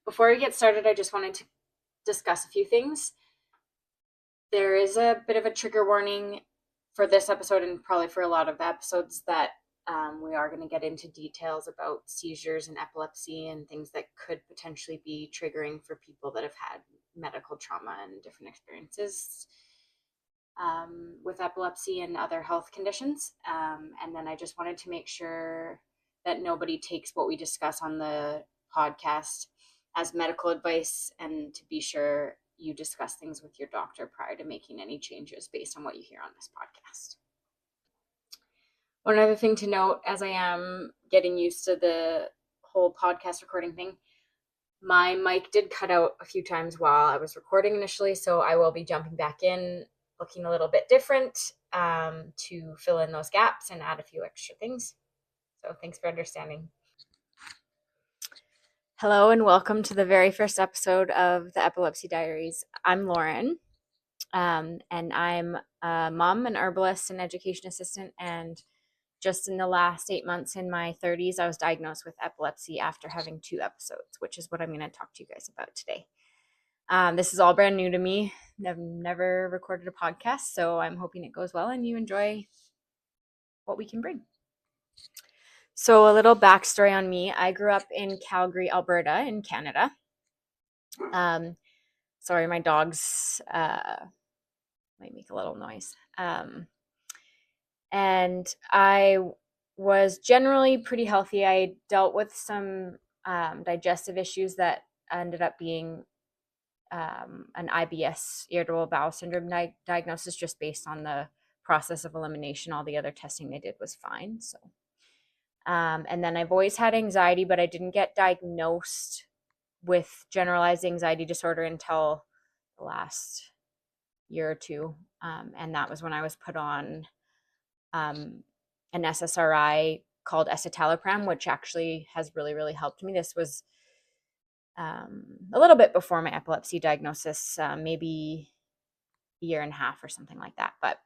Before we get started, I just wanted to discuss a few things. There is a bit of a trigger warning for this episode and probably for a lot of the episodes that we are going to get into details about seizures and epilepsy and things that could potentially be triggering for people that have had medical trauma and different experiences with epilepsy and other health conditions. And then I just wanted to make sure that nobody takes what we discuss on the podcast as medical advice, and to be sure you discuss things with your doctor prior to making any changes based on what you hear on this podcast. One other thing to note, as I am getting used to the whole podcast recording thing, my mic did cut out a few times while I was recording initially, so I will be jumping back in looking a little bit different to fill in those gaps and add a few extra things. So thanks for understanding. Hello and welcome to the very first episode of the Epilepsy Diaries. I'm Lauren, and I'm a mom, an herbalist, an education assistant, and just in the last 8 months in my 30s, I was diagnosed with epilepsy after having 2 episodes, which is what I'm going to talk to you guys about today. This is all brand new to me. I've never recorded a podcast, so I'm hoping it goes well and you enjoy what we can bring. So a little backstory on me. I grew up in Calgary, Alberta in Canada. Sorry, my dogs might make a little noise. And I was generally pretty healthy. I dealt with some digestive issues that ended up being an IBS, irritable bowel syndrome diagnosis, just based on the process of elimination. All the other testing they did was fine. So, and then I've always had anxiety, but I didn't get diagnosed with generalized anxiety disorder until the last year or two. And that was when I was put on an SSRI called escitalopram, which actually has really, really helped me. This was a little bit before my epilepsy diagnosis, maybe a year and a half or something like that. But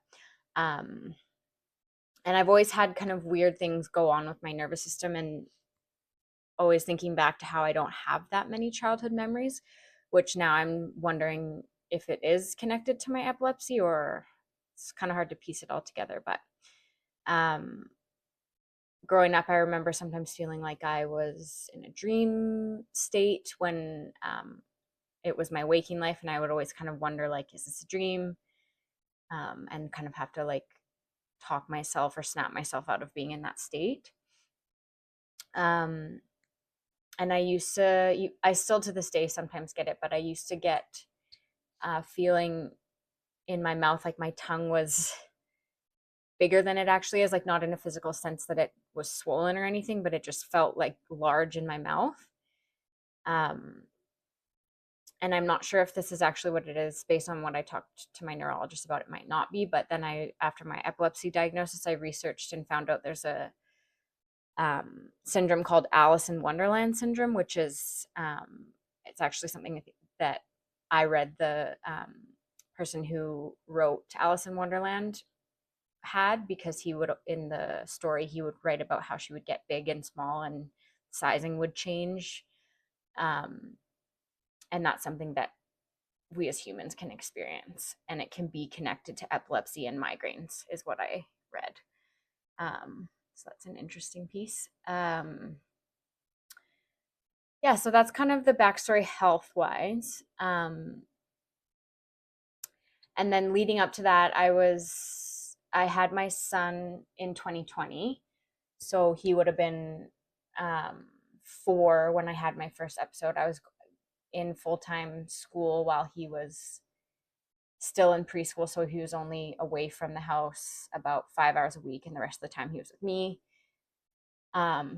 and I've always had kind of weird things go on with my nervous system, and always thinking back to how I don't have that many childhood memories, which now I'm wondering if it is connected to my epilepsy, or it's kind of hard to piece it all together. But growing up, I remember sometimes feeling like I was in a dream state when it was my waking life, and I would always kind of wonder, like, is this a dream? And kind of have to like talk myself or snap myself out of being in that state. And I still to this day sometimes get it, but I used to get feeling in my mouth like my tongue was bigger than it actually is, like not in a physical sense that it was swollen or anything, but it just felt like large in my mouth. And I'm not sure if this is actually what it is. Based on what I talked to my neurologist about, it might not be. But then after my epilepsy diagnosis, I researched and found out there's a syndrome called Alice in Wonderland syndrome, which is it's actually something that I read the person who wrote Alice in Wonderland had, because he would, in the story, he would write about how she would get big and small and sizing would change. And that's something that we as humans can experience, and it can be connected to epilepsy and migraines, is what I read. So that's an interesting piece. Yeah, so that's kind of the backstory health wise. And then leading up to that, I had my son in 2020, so he would have been 4 when I had my first episode. I was in full-time school while he was still in preschool, so he was only away from the house about 5 hours a week, and the rest of the time he was with me.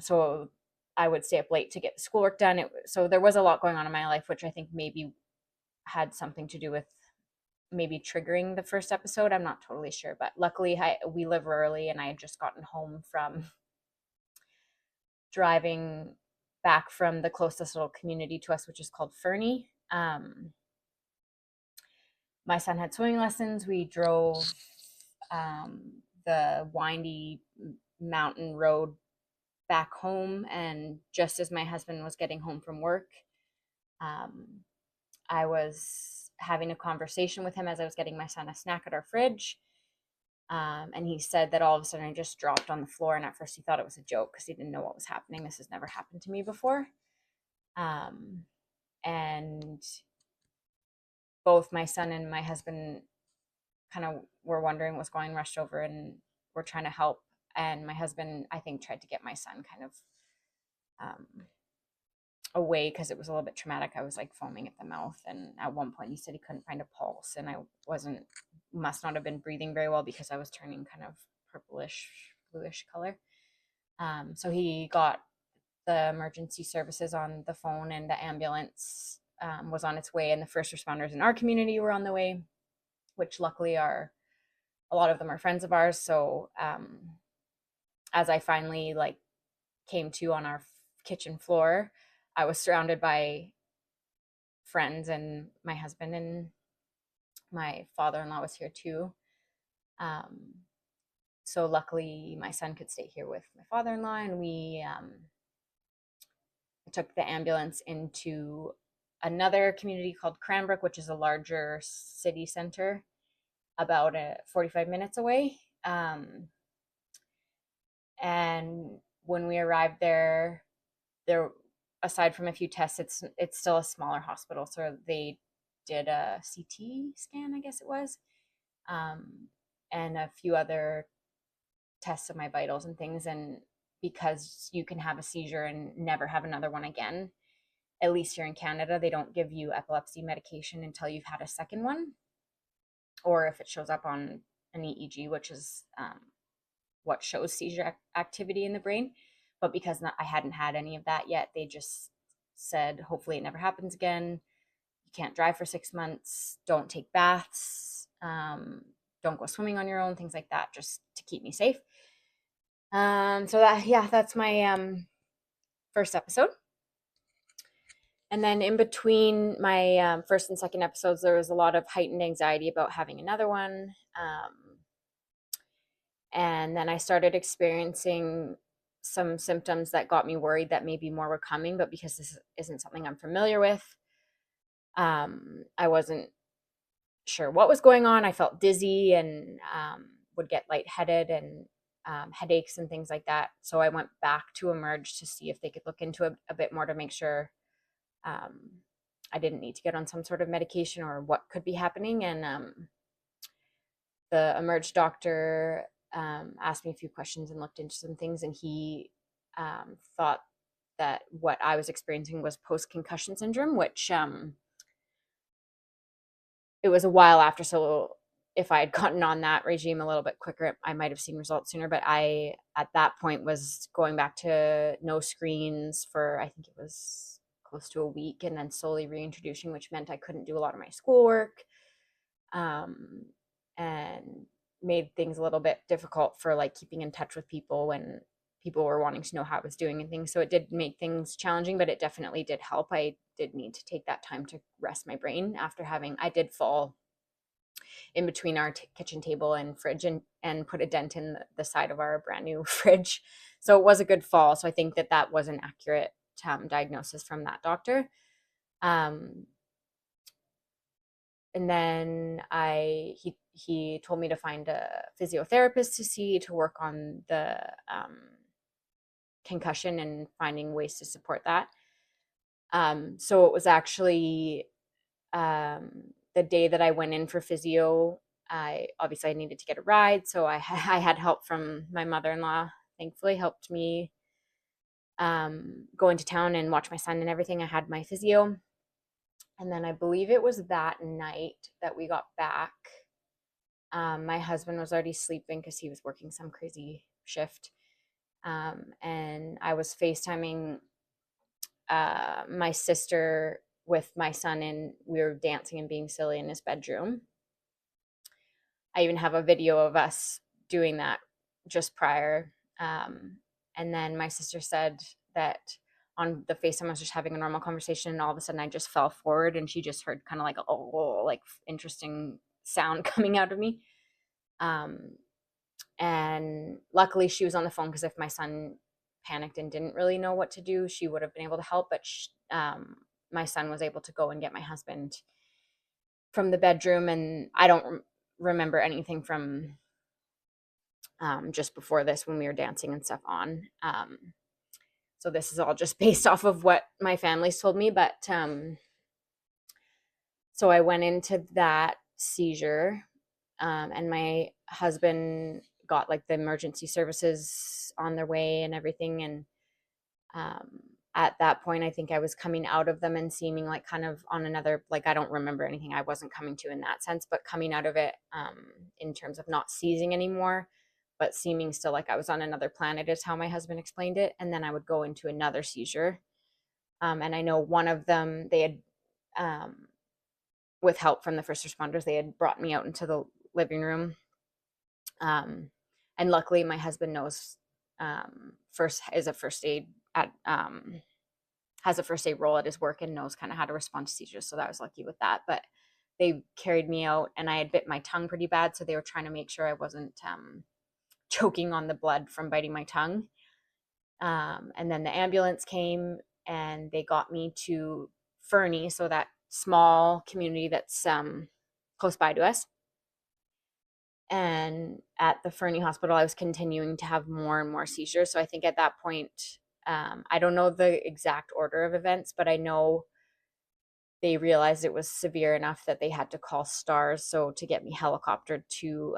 So I would stay up late to get the schoolwork done. So there was a lot going on in my life, which I think maybe had something to do with maybe triggering the first episode. I'm not totally sure, but luckily we live early, and I had just gotten home from driving back from the closest little community to us, which is called Fernie. My son had swimming lessons. We drove the windy mountain road back home, and just as my husband was getting home from work, I was having a conversation with him as I was getting my son a snack at our fridge. And he said that all of a sudden I just dropped on the floor. And at first he thought it was a joke because he didn't know what was happening. This has never happened to me before. And both my son and my husband kind of were wondering what's going, rushed over and were trying to help. And my husband, I think, tried to get my son kind of away because it was a little bit traumatic. I was like foaming at the mouth, and at one point he said he couldn't find a pulse, and I must not have been breathing very well because I was turning kind of purplish bluish color. So he got the emergency services on the phone, and the ambulance was on its way, and the first responders in our community were on the way, which luckily are a lot of them are friends of ours. So as I finally like came to on our kitchen floor, I was surrounded by friends, and my husband and my father-in-law was here too. So luckily my son could stay here with my father-in-law, and we took the ambulance into another community called Cranbrook, which is a larger city center about 45 minutes away. And when we arrived there, aside from a few tests, it's still a smaller hospital. So they did a CT scan, I guess it was, and a few other tests of my vitals and things. And because you can have a seizure and never have another one again, at least here in Canada, they don't give you epilepsy medication until you've had a second one, or if it shows up on an EEG, which is what shows seizure activity in the brain. But because I hadn't had any of that yet, they just said, hopefully it never happens again. You can't drive for 6 months. Don't take baths. Don't go swimming on your own, things like that, just to keep me safe. So that's my first episode. And then in between my first and second episodes, there was a lot of heightened anxiety about having another one. And then I started experiencing some symptoms that got me worried that maybe more were coming, but because this isn't something I'm familiar with, I wasn't sure what was going on. I felt dizzy and would get lightheaded and headaches and things like that. So I went back to Emerge to see if they could look into a bit more to make sure I didn't need to get on some sort of medication or what could be happening. And the Emerge doctor asked me a few questions and looked into some things, and he thought that what I was experiencing was post-concussion syndrome, which it was a while after. So if I had gotten on that regime a little bit quicker, I might have seen results sooner. But I, at that point, was going back to no screens for, I think it was close to a week, and then slowly reintroducing, which meant I couldn't do a lot of my schoolwork, and made things a little bit difficult for like keeping in touch with people when people were wanting to know how I was doing and things. So it did make things challenging, but it definitely did help. I did need to take that time to rest my brain after I did fall in between our kitchen table and fridge and put a dent in the side of our brand new fridge. So it was a good fall. So I think that was an accurate diagnosis from that doctor. And then he told me to find a physiotherapist to work on the concussion and finding ways to support that. So it was actually the day that I went in for physio. I needed to get a ride, so I had help from my mother-in-law. Thankfully, helped me go into town and watch my son and everything. I had my physio. And then I believe it was that night that we got back. My husband was already sleeping because he was working some crazy shift. And I was FaceTiming my sister with my son, and we were dancing and being silly in his bedroom. I even have a video of us doing that just prior. And then my sister said that on the FaceTime, I was just having a normal conversation, and all of a sudden I just fell forward, and she just heard kind of like a like interesting sound coming out of me. And luckily she was on the phone, because if my son panicked and didn't really know what to do, she would have been able to help. But my son was able to go and get my husband from the bedroom, and I don't remember anything from just before this when we were dancing and stuff on. So this is all just based off of what my family's told me. But so I went into that seizure, and my husband got like the emergency services on their way and everything. And at that point, I think I was coming out of them and seeming like kind of on another, like I don't remember anything I wasn't coming to in that sense, but coming out of it in terms of not seizing anymore, but seeming still like I was on another planet is how my husband explained it. And then I would go into another seizure. And I know one of them, they had, with help from the first responders, they had brought me out into the living room. And luckily my husband knows first is a first aid at has a first aid role at his work and knows kind of how to respond to seizures, so that was lucky with that. But they carried me out, and I had bit my tongue pretty bad, so they were trying to make sure I wasn't choking on the blood from biting my tongue. And then the ambulance came and they got me to Fernie, so that small community that's close by to us. And at the Fernie Hospital, I was continuing to have more and more seizures. So I think at that point, I don't know the exact order of events, but I know they realized it was severe enough that they had to call STARS, so to get me helicoptered to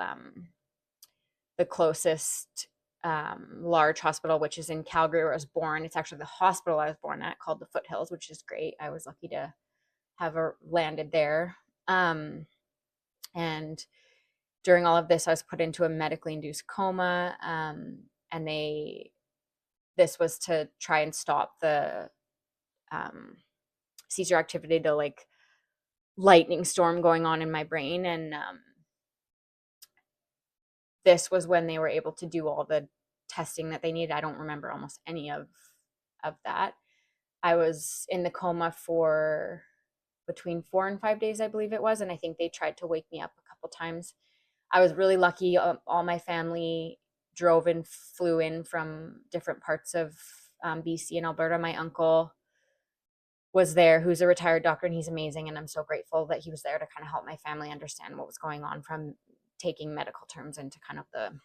the closest large hospital, which is in Calgary, where I was born. It's actually the hospital I was born at, called the Foothills, which is great. I was lucky to have landed there. And during all of this, I was put into a medically induced coma, and this was to try and stop the seizure activity, the like lightning storm going on in my brain. And this was when they were able to do all the testing that they needed. I don't remember almost any of that. I was in the coma for between 4 and 5 days, I believe it was, and I think they tried to wake me up a couple times. I was really lucky. All my family drove and flew in from different parts of BC and Alberta. My uncle was there, who's a retired doctor, and he's amazing, and I'm so grateful that he was there to kind of help my family understand what was going on, from taking medical terms into kind of the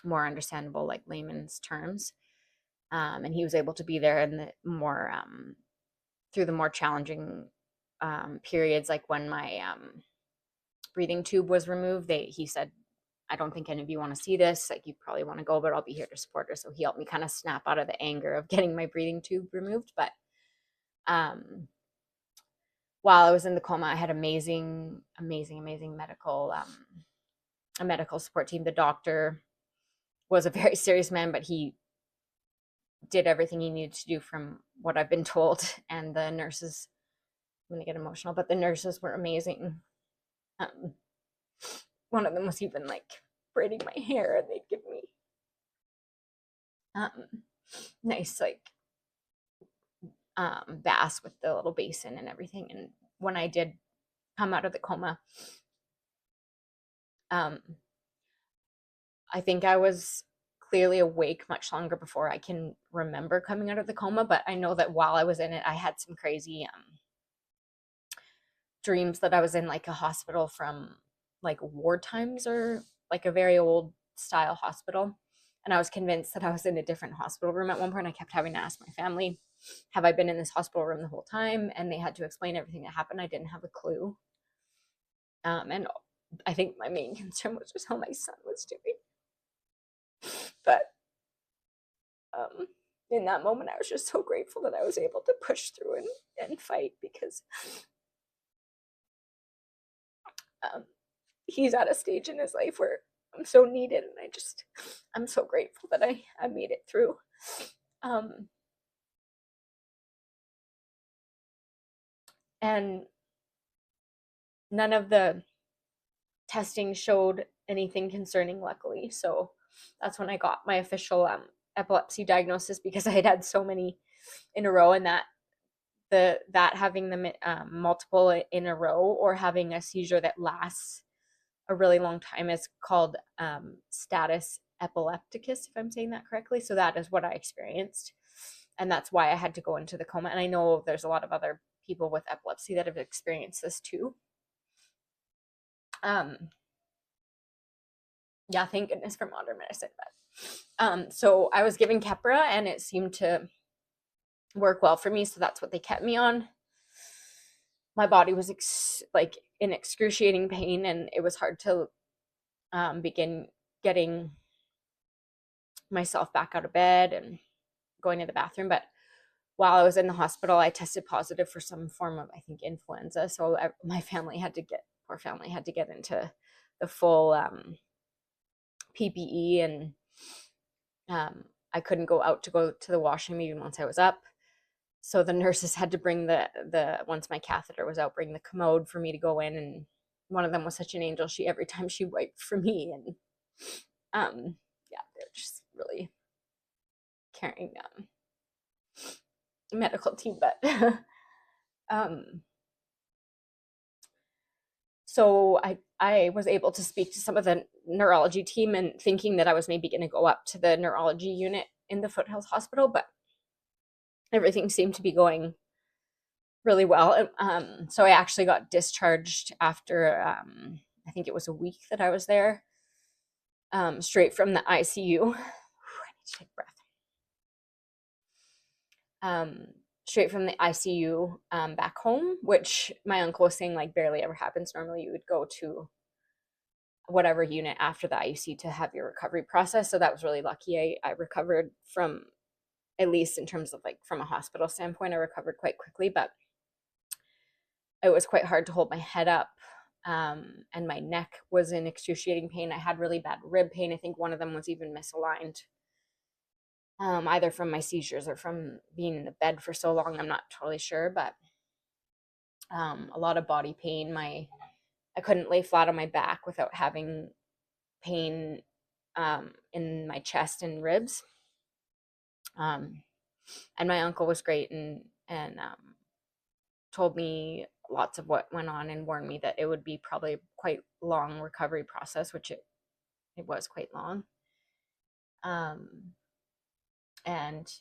more understandable, like layman's terms. And he was able to be there in the more through the more challenging periods, like when my breathing tube was removed. He said, I don't think any of you want to see this, like you probably want to go, but I'll be here to support her. So he helped me kind of snap out of the anger of getting my breathing tube removed. But while I was in the coma, I had amazing medical a medical support team. The doctor was a very serious man, but he did everything he needed to do, from what I've been told. And the nurses, I'm gonna get emotional, but the nurses were amazing. One of them was even like braiding my hair, and they'd give me nice like baths with the little basin and everything. And when I did come out of the coma, I think I was clearly awake much longer before I can remember coming out of the coma. But I know that while I was in it, I had some crazy dreams that I was in like a hospital from like war times, or like a very old style hospital. And I was convinced that I was in a different hospital room at one point. I kept having to ask my family, have I been in this hospital room the whole time? And they had to explain everything that happened. I didn't have a clue. And I think my main concern was just how my son was doing. But in that moment, I was just so grateful that I was able to push through and fight, because he's at a stage in his life where I'm so needed, and I'm so grateful that I made it through. And none of the testing showed anything concerning, luckily. So that's when I got my official epilepsy diagnosis, because I had so many in a row, and that having them multiple in a row, or having a seizure that lasts a really long time, is called status epilepticus, if I'm saying that correctly. So that is what I experienced. And that's why I had to go into the coma. And I know there's a lot of other people with epilepsy that have experienced this too. Yeah, thank goodness for modern medicine. But so I was given Keppra, and it seemed to work well for me, so that's what they kept me on. My body was like in excruciating pain, and it was hard to begin getting myself back out of bed and going to the bathroom. But while I was in the hospital, I tested positive for some form of, I think, influenza. So my family had to get, poor family had to get into the full PPE, and I couldn't go out to go to the washroom even once I was up. So the nurses had to bring the once my catheter was out, bring the commode for me to go in. And one of them was such an angel. She, every time she wiped for me, and yeah, they're just really caring medical team. But so I was able to speak to some of the neurology team, and thinking that I was maybe going to go up to the neurology unit in the Foothills Hospital, but everything seemed to be going really well. So I actually got discharged after I think it was a week that I was there, straight from the ICU. I need to take a breath. Straight from the ICU back home, which my uncle was saying like barely ever happens. Normally you would go to whatever unit after the IUC to have your recovery process. So that was really lucky. I recovered from, at least in terms of like from a hospital standpoint, I recovered quite quickly, but it was quite hard to hold my head up. And my neck was in excruciating pain. I had really bad rib pain. I think one of them was even misaligned, either from my seizures or from being in the bed for so long. I'm not totally sure, but a lot of body pain. I couldn't lay flat on my back without having pain in my chest and ribs. And my uncle was great, and told me lots of what went on, and warned me that it would be probably quite long recovery process, which it was quite long. And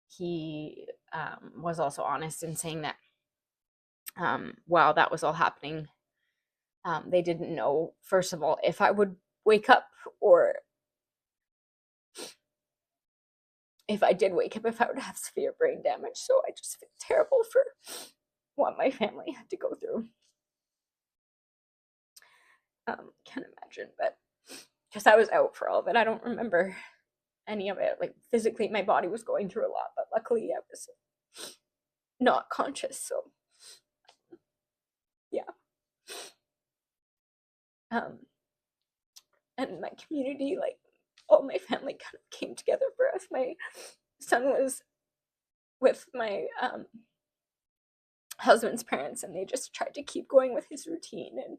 he was also honest in saying that while that was all happening, they didn't know, first of all, if I would wake up, or if I did wake up, if I would have severe brain damage. So I just feel terrible for what my family had to go through. Can't imagine, but because I was out for all of it, I don't remember any of it. Like physically, my body was going through a lot, but luckily I was not conscious. So yeah. And my community, like all my family kind of came together for us. My son was with my husband's parents, and they just tried to keep going with his routine, and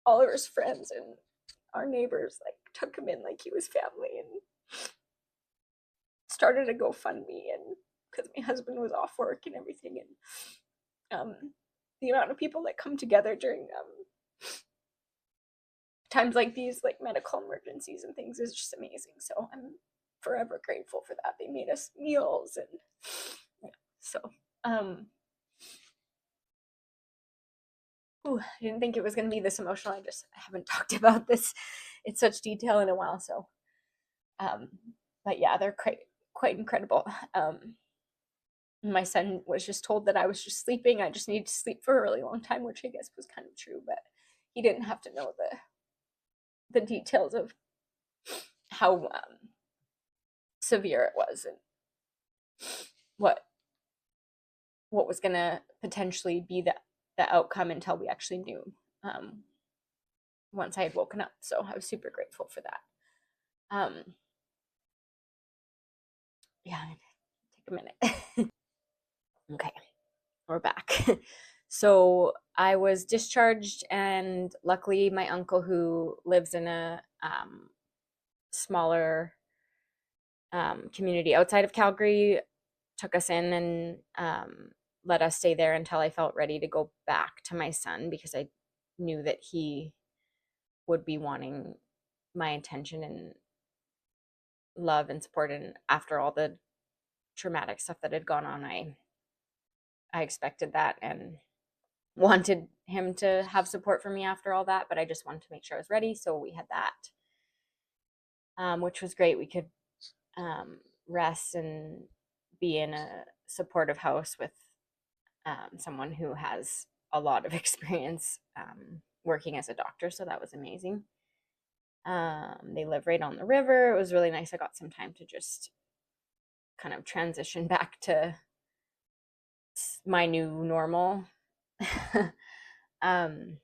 all of his friends and our neighbors like took him in like he was family, and started a GoFundMe, and because my husband was off work and everything, and the amount of people that come together during times like these, like medical emergencies and things, is just amazing. So I'm forever grateful for that. They made us meals, and yeah, so I didn't think it was going to be this emotional. I haven't talked about this in such detail in a while. So but yeah, they're quite incredible. My son was just told that I was just sleeping. I just needed to sleep for a really long time, which I guess was kind of true, but he didn't have to know the details of how severe it was, and what was going to potentially be the outcome, until we actually knew once I had woken up. So I was super grateful for that. Yeah, take a minute. Okay, we're back. So I was discharged, and luckily my uncle, who lives in a smaller community outside of Calgary, took us in, and let us stay there until I felt ready to go back to my son, because I knew that he would be wanting my attention, and love and support. And after all the traumatic stuff that had gone on, I expected that and wanted him to have support for me after all that, but I just wanted to make sure I was ready. So we had that, which was great. We could rest and be in a supportive house with someone who has a lot of experience working as a doctor. So that was amazing. They live right on the river. It was really nice. I got some time to just kind of transition back to my new normal. um,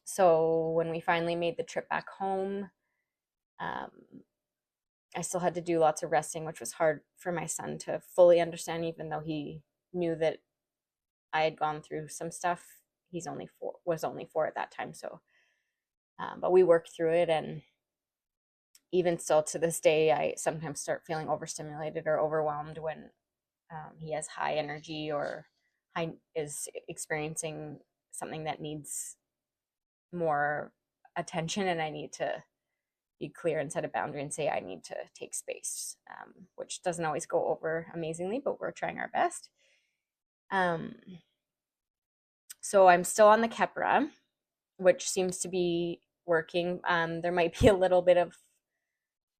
so when we finally made the trip back home, um, I still had to do lots of resting, which was hard for my son to fully understand, even though he knew that I had gone through some stuff. He's only 4, was only 4 at that time. So, but we worked through it. And even still to this day, I sometimes start feeling overstimulated or overwhelmed when he has high energy or is experiencing something that needs more attention, and I need to be clear and set a boundary and say I need to take space, which doesn't always go over amazingly, but we're trying our best. So I'm still on the Keppra, which seems to be working. There might be a little bit of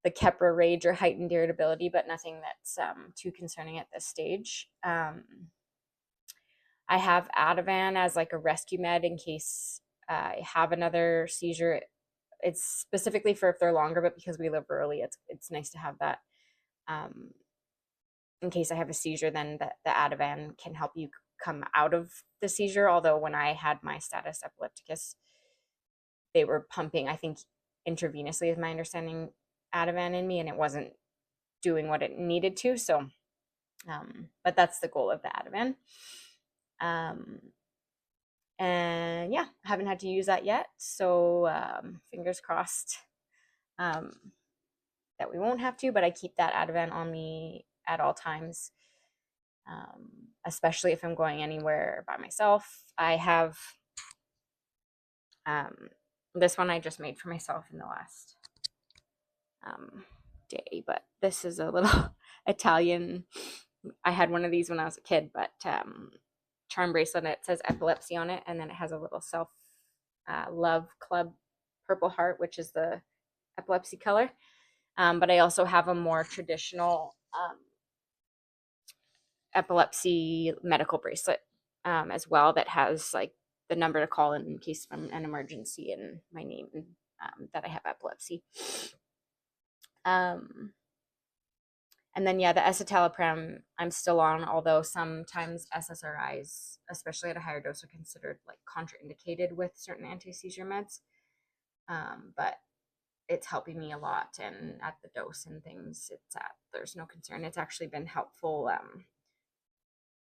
the Keppra rage or heightened irritability, but nothing that's too concerning at this stage. I have Ativan as like a rescue med in case I have another seizure. It's specifically for if they're longer, but because we live early, it's nice to have that. In case I have a seizure, then the Ativan can help you come out of the seizure. Although when I had my status epilepticus, they were pumping, I think intravenously is my understanding, Ativan in me, and it wasn't doing what it needed to. So, but that's the goal of the Ativan. And yeah, haven't had to use that yet. So fingers crossed that we won't have to, but I keep that Ativan on me at all times, especially if I'm going anywhere by myself. I have this one I just made for myself in the last day, but this is a little Italian. I had one of these when I was a kid, but charm bracelet. It says epilepsy on it, and then it has a little self love club purple heart, which is the epilepsy color. But I also have a more traditional epilepsy medical bracelet as well that has like the number to call in case of an emergency and my name that I have epilepsy. And then, yeah, the escitalopram I'm still on, although sometimes SSRIs, especially at a higher dose, are considered like contraindicated with certain anti-seizure meds. But it's helping me a lot, and at the dose and things, there's no concern. It's actually been helpful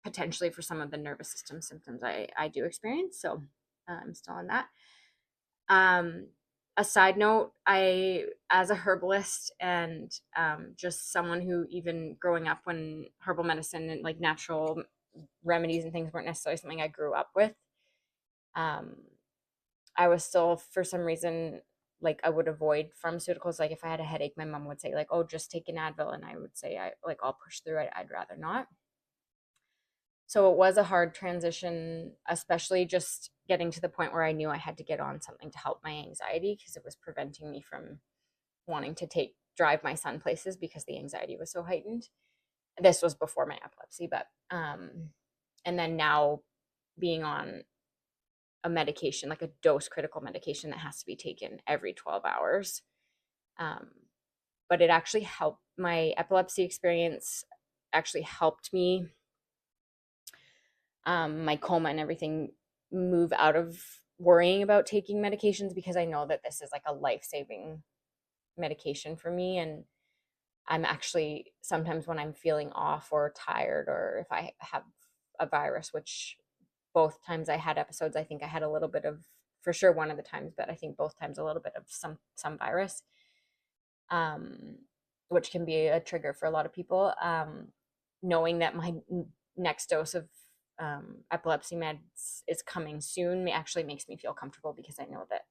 potentially for some of the nervous system symptoms I do experience. So I'm still on that. A side note, as a herbalist and just someone who, even growing up when herbal medicine and like natural remedies and things weren't necessarily something I grew up with, I was still, for some reason, like I would avoid pharmaceuticals. Like if I had a headache, my mom would say like, "Oh, just take an Advil," and I would say, I'll push through it. I'd rather not." So it was a hard transition, especially just getting to the point where I knew I had to get on something to help my anxiety because it was preventing me from wanting to drive my son places because the anxiety was so heightened. This was before my epilepsy, but and then now being on a medication, like a dose critical medication that has to be taken every 12 hours. But it actually helped my epilepsy experience, actually helped me my coma and everything move out of worrying about taking medications, because I know that this is like a life-saving medication for me. And I'm actually, sometimes when I'm feeling off or tired, or if I have a virus, which both times I had episodes, I think I had a little bit of, for sure one of the times, but I think both times a little bit of some virus, which can be a trigger for a lot of people. Knowing that my next dose of epilepsy meds is coming soon actually makes me feel comfortable, because I know that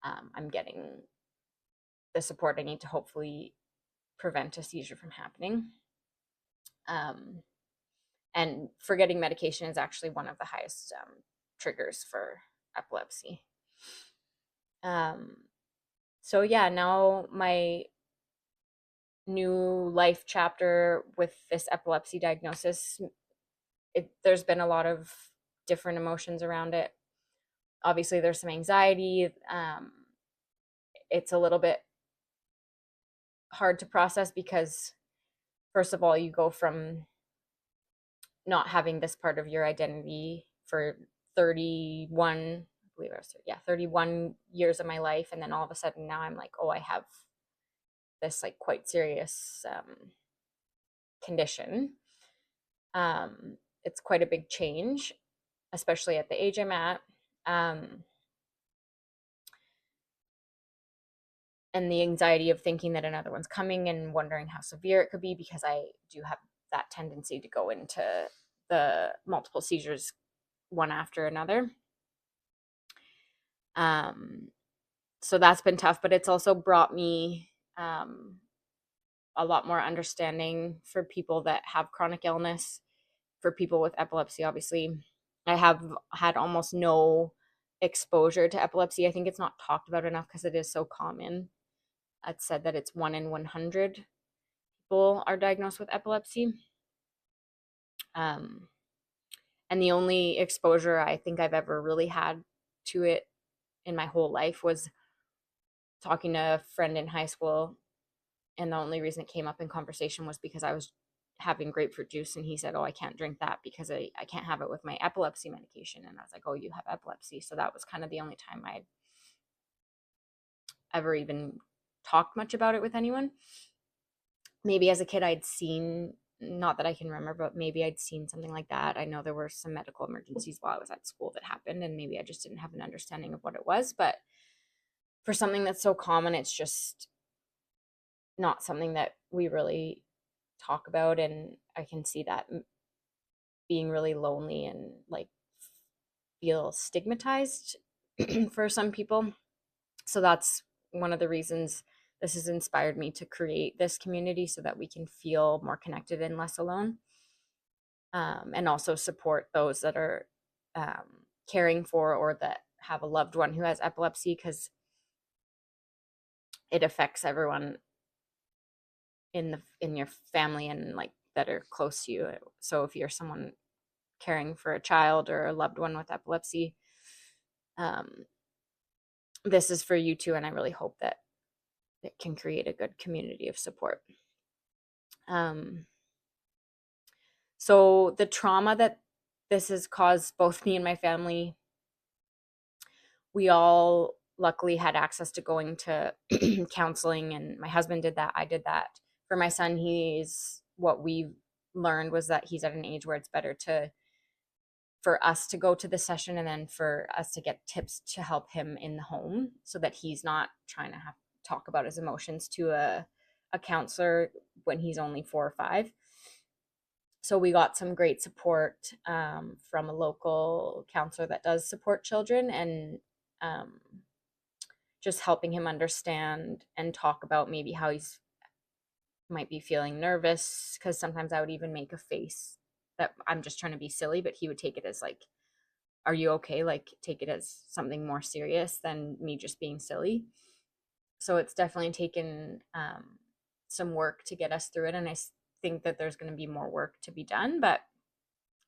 I'm getting the support I need to hopefully prevent a seizure from happening. And forgetting medication is actually one of the highest triggers for epilepsy. So yeah, now my new life chapter with this epilepsy diagnosis, there's been a lot of different emotions around it. Obviously, there's some anxiety. It's a little bit hard to process because, first of all, you go from not having this part of your identity for 31, I believe I was, yeah, 31 years of my life. And then all of a sudden now I'm like, oh, I have this like quite serious condition. It's quite a big change, especially at the age I'm at. And the anxiety of thinking that another one's coming and wondering how severe it could be, because I do have that tendency to go into the multiple seizures one after another. So that's been tough, but it's also brought me a lot more understanding for people that have chronic illness, for people with epilepsy. Obviously, I have had almost no exposure to epilepsy. I think it's not talked about enough because it is so common. It's said that it's 1 in 100 people are diagnosed with epilepsy. And the only exposure I think I've ever really had to it in my whole life was talking to a friend in high school. And the only reason it came up in conversation was because I was having grapefruit juice, and he said, oh, I can't drink that because I can't have it with my epilepsy medication. And I was like, oh, you have epilepsy. So that was kind of the only time I'd ever even talked much about it with anyone. Maybe as a kid I'd seen, not that I can remember, but maybe I'd seen something like that. I know there were some medical emergencies while I was at school that happened, and maybe I just didn't have an understanding of what it was. But for something that's so common, it's just not something that we really talk about. And I can see that being really lonely and like feel stigmatized for some people. So that's one of the reasons this has inspired me to create this community, so that we can feel more connected and less alone. And also support those that are caring for or that have a loved one who has epilepsy, because it affects everyone in your family and like that are close to you. So if you're someone caring for a child or a loved one with epilepsy, this is for you too. And I really hope that it can create a good community of support. So the trauma that this has caused both me and my family, we all luckily had access to going to counseling, and my husband did that. I did that. For my son, what we learned was that he's at an age where it's better for us to go to the session, and then for us to get tips to help him in the home, so that he's not trying to have to talk about his emotions to a counselor when he's only 4 or 5. So we got some great support from a local counselor that does support children, and just helping him understand and talk about maybe how he's might be feeling nervous, because sometimes I would even make a face that I'm just trying to be silly, but he would take it as like, are you okay? Like, take it as something more serious than me just being silly. So it's definitely taken some work to get us through it, and I think that there's going to be more work to be done, but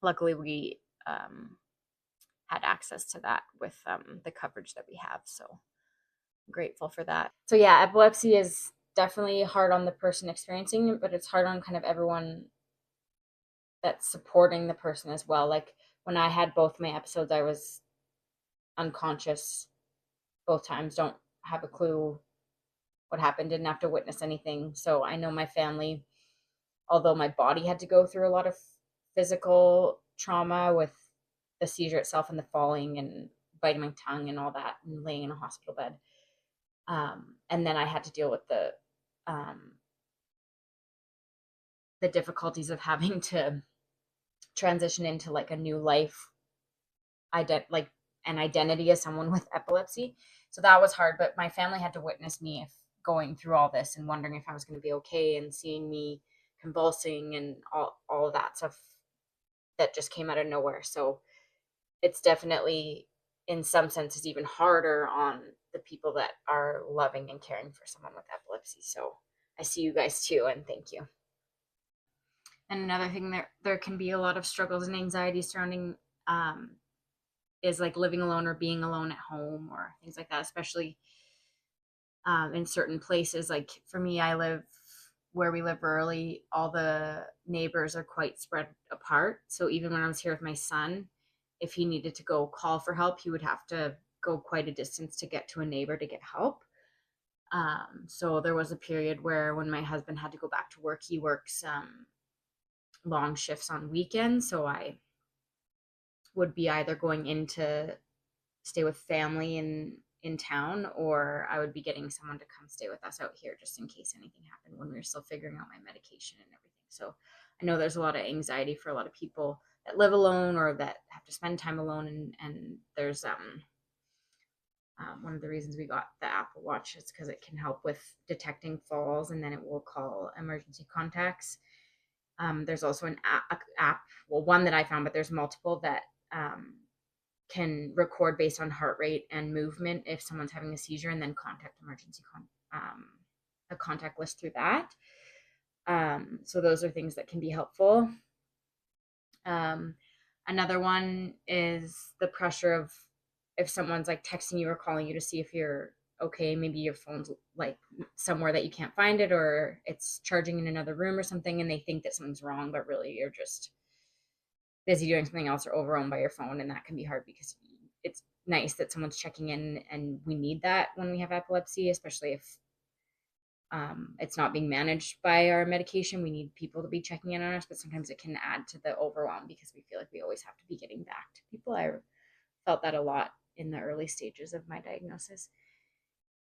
luckily we had access to that with the coverage that we have. So I'm grateful for that. So yeah, epilepsy is definitely hard on the person experiencing it, but it's hard on kind of everyone that's supporting the person as well. Like when I had both my episodes, I was unconscious both times, don't have a clue what happened, didn't have to witness anything. So I know my family, although my body had to go through a lot of physical trauma with the seizure itself and the falling and biting my tongue and all that and laying in a hospital bed. And then I had to deal with the difficulties of having to transition into like a new life, like an identity as someone with epilepsy. So that was hard, but my family had to witness me going through all this and wondering if I was going to be okay, and seeing me convulsing and all of that stuff that just came out of nowhere. So it's definitely, in some senses, even harder on the people that are loving and caring for someone with epilepsy. So I see you guys too, and thank you. And another thing, there can be a lot of struggles and anxiety surrounding is like living alone or being alone at home or things like that, especially in certain places. Like for me, I live where we live rurally, all the neighbors are quite spread apart. So even when I was here with my son, if he needed to go call for help, he would have to go quite a distance to get to a neighbor to get help. So there was a period where when my husband had to go back to work, he works long shifts on weekends. So I would be either going in to stay with family in town, or I would be getting someone to come stay with us out here just in case anything happened when we were still figuring out my medication and everything. So I know there's a lot of anxiety for a lot of people that live alone or that have to spend time alone. And there's one of the reasons we got the Apple Watch is because it can help with detecting falls, and then it will call emergency contacts. There's also an app, well, one that I found, but there's multiple that can record based on heart rate and movement if someone's having a seizure, and then contact a contact list through that. So those are things that can be helpful. Another one is the pressure of if someone's like texting you or calling you to see if you're okay, maybe your phone's like somewhere that you can't find it, or it's charging in another room or something, and they think that something's wrong, but really you're just busy doing something else or overwhelmed by your phone. And that can be hard because it's nice that someone's checking in, and we need that when we have epilepsy, especially if it's not being managed by our medication. We need people to be checking in on us, but sometimes it can add to the overwhelm because we feel like we always have to be getting back to people. I felt that a lot in the early stages of my diagnosis.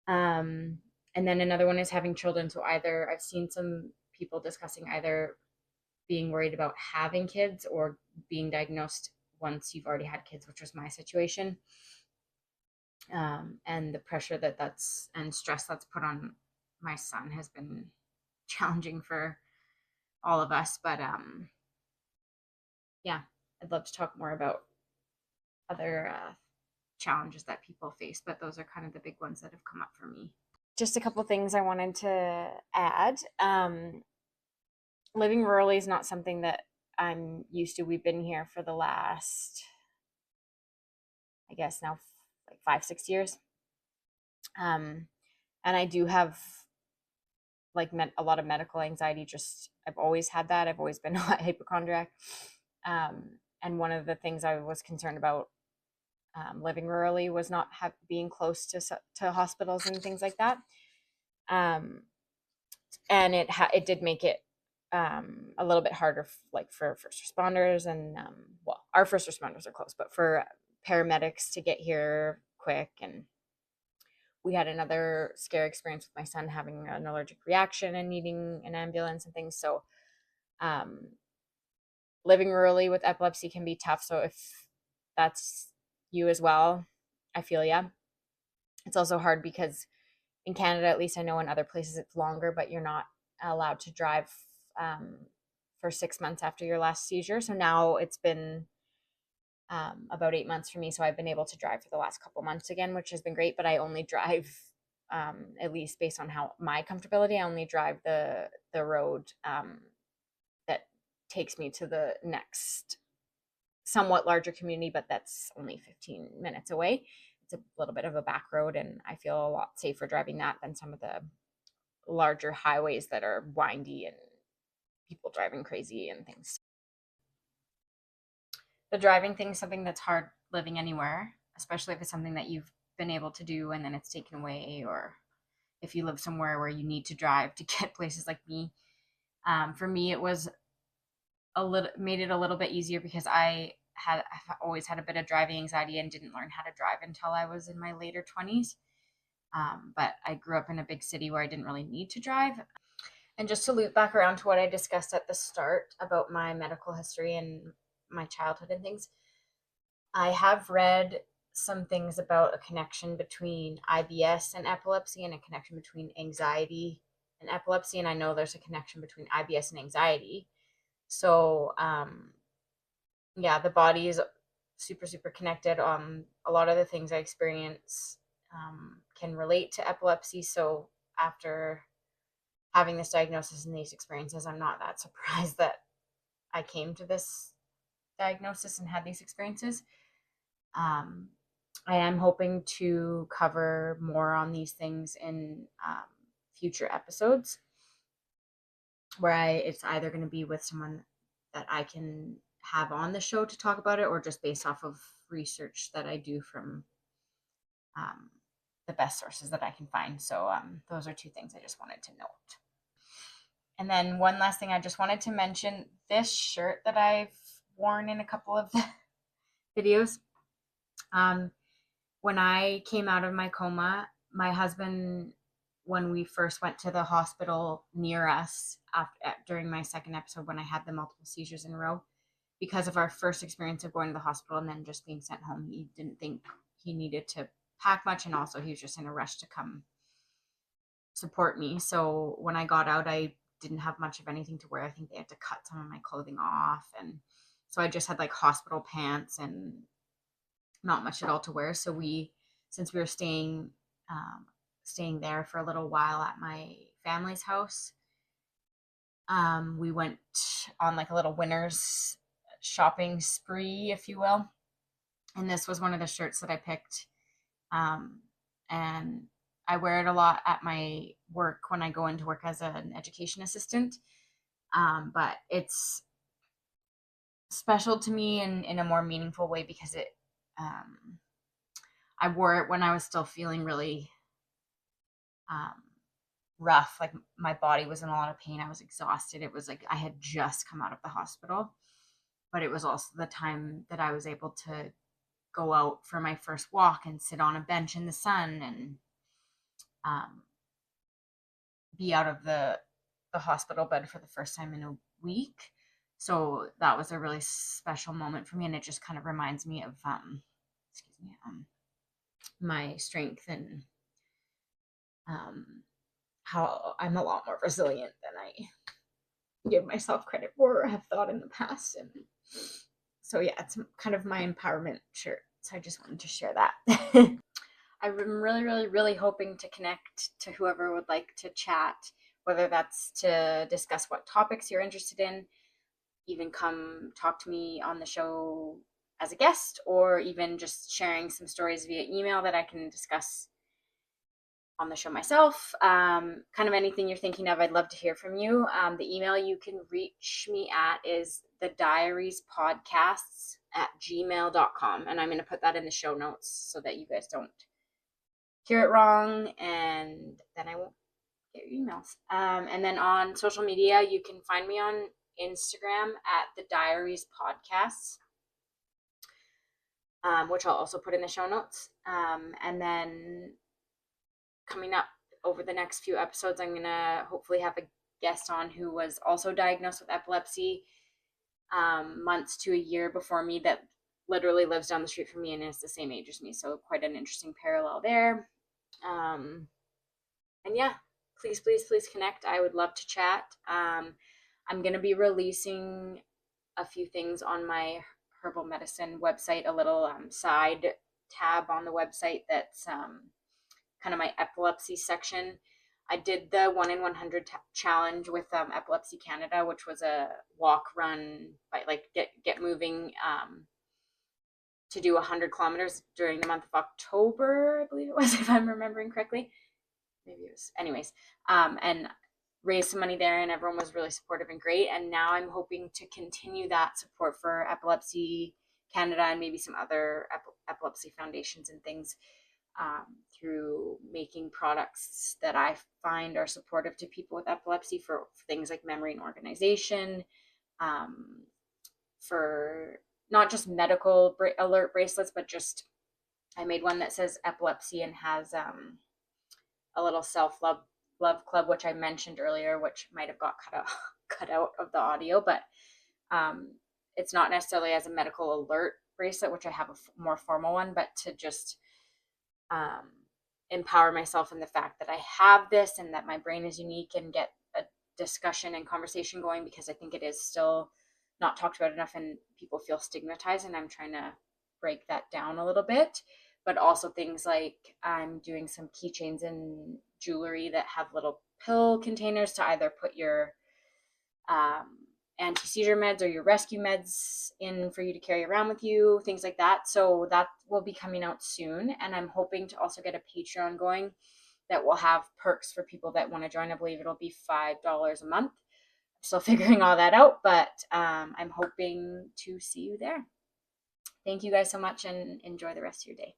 And then another one is having children. So either I've seen some people discussing either being worried about having kids or being diagnosed once you've already had kids, which was my situation. And the pressure that's and stress that's put on my son has been challenging for all of us. But yeah, I'd love to talk more about other challenges that people face, but those are kind of the big ones that have come up for me. Just a couple things I wanted to add. Living rurally is not something that I'm used to. We've been here for the last, I guess now, like 5-6 years. And I do have like a lot of medical anxiety. Just I've always had that. I've always been a hypochondriac. And one of the things I was concerned about living rurally was not being close to hospitals and things like that. And it did make it a little bit harder, like for first responders, and well, our first responders are close, but for paramedics to get here quick. And we had another scary experience with my son having an allergic reaction and needing an ambulance and things. So living rurally with epilepsy can be tough. So if that's you as well, I feel ya. It's also hard because in Canada, at least I know in other places it's longer, but you're not allowed to drive for 6 months after your last seizure. So now it's been about 8 months for me. So I've been able to drive for the last couple months again, which has been great. But I only drive, at least based on how my comfortability, I only drive the road that takes me to the next somewhat larger community, but that's only 15 minutes away. It's a little bit of a back road, and I feel a lot safer driving that than some of the larger highways that are windy and people driving crazy and things. The driving thing is something that's hard living anywhere, especially if it's something that you've been able to do and then it's taken away, or if you live somewhere where you need to drive to get places like me. For me, it was made it a little bit easier because I've always had a bit of driving anxiety and didn't learn how to drive until I was in my later 20s. But I grew up in a big city where I didn't really need to drive. And just to loop back around to what I discussed at the start about my medical history and my childhood and things, I have read some things about a connection between IBS and epilepsy and a connection between anxiety and epilepsy. And I know there's a connection between IBS and anxiety. So, yeah, the body is super, super connected. A lot of the things I experience can relate to epilepsy. So after having this diagnosis and these experiences, I'm not that surprised that I came to this diagnosis and had these experiences. I am hoping to cover more on these things in future episodes where it's either going to be with someone that I can have on the show to talk about it, or just based off of research that I do from the best sources that I can find. So those are two things I just wanted to note. And then one last thing I just wanted to mention, this shirt that I've worn in a couple of the videos. When I came out of my coma, my husband, when we first went to the hospital near us during my second episode, when I had the multiple seizures in a row, because of our first experience of going to the hospital and then just being sent home, he didn't think he needed to pack much, and also he was just in a rush to come support me. So when I got out, I didn't have much of anything to wear. I think they had to cut some of my clothing off, and so I just had like hospital pants and not much at all to wear. So since we were staying there for a little while at my family's house, we went on like a little winter's shopping spree, if you will. And this was one of the shirts that I picked. And I wear it a lot at my work when I go into work as an education assistant. But it's special to me in a more meaningful way because I wore it when I was still feeling really rough. Like my body was in a lot of pain. I was exhausted. It was like I had just come out of the hospital, but it was also the time that I was able to go out for my first walk and sit on a bench in the sun and be out of the hospital bed for the first time in a week. So that was a really special moment for me, and it just kind of reminds me of my strength and how I'm a lot more resilient than I give myself credit for or have thought in the past. And so yeah, it's kind of my empowerment shirt. So I just wanted to share that. I'm really, really, really hoping to connect to whoever would like to chat, whether that's to discuss what topics you're interested in, even come talk to me on the show as a guest, or even just sharing some stories via email that I can discuss on the show myself. Kind of anything you're thinking of, I'd love to hear from you. The email you can reach me at is thediariespodcasts@gmail.com. And I'm going to put that in the show notes so that you guys don't hear it wrong, and then I won't get your emails. And then on social media, you can find me on Instagram at the Diaries Podcasts, which I'll also put in the show notes. And then coming up over the next few episodes, I'm going to hopefully have a guest on who was also diagnosed with epilepsy months to a year before me, that literally lives down the street from me and is the same age as me. So quite an interesting parallel there. And yeah, please, please, please connect. I would love to chat. I'm going to be releasing a few things on my herbal medicine website, a little side tab on the website that's kind of my epilepsy section. I did the 1 in 100 challenge with Epilepsy Canada, which was a walk, run, like get moving to do 100 kilometers during the month of October, I believe it was, if I'm remembering correctly. Maybe it was, anyways, and raised some money there, and everyone was really supportive and great. And now I'm hoping to continue that support for Epilepsy Canada and maybe some other epilepsy foundations and things through making products that I find are supportive to people with epilepsy for things like memory and organization, for not just medical alert bracelets, but just I made one that says epilepsy and has a little self-love club, which I mentioned earlier, which might have got cut out of the audio, but it's not necessarily as a medical alert bracelet, which I have a more formal one, but to just um, empower myself in the fact that I have this and that my brain is unique, and get a discussion and conversation going, because I think it is still not talked about enough and people feel stigmatized, and I'm trying to break that down a little bit. But also things like I'm doing some keychains and jewelry that have little pill containers to either put your um, anti-seizure meds or your rescue meds in for you to carry around with you, things like that. So that will be coming out soon, and I'm hoping to also get a Patreon going that will have perks for people that want to join. I believe it'll be $5 a month. I'm still figuring all that out, but I'm hoping to see you there. Thank you guys so much, and enjoy the rest of your day.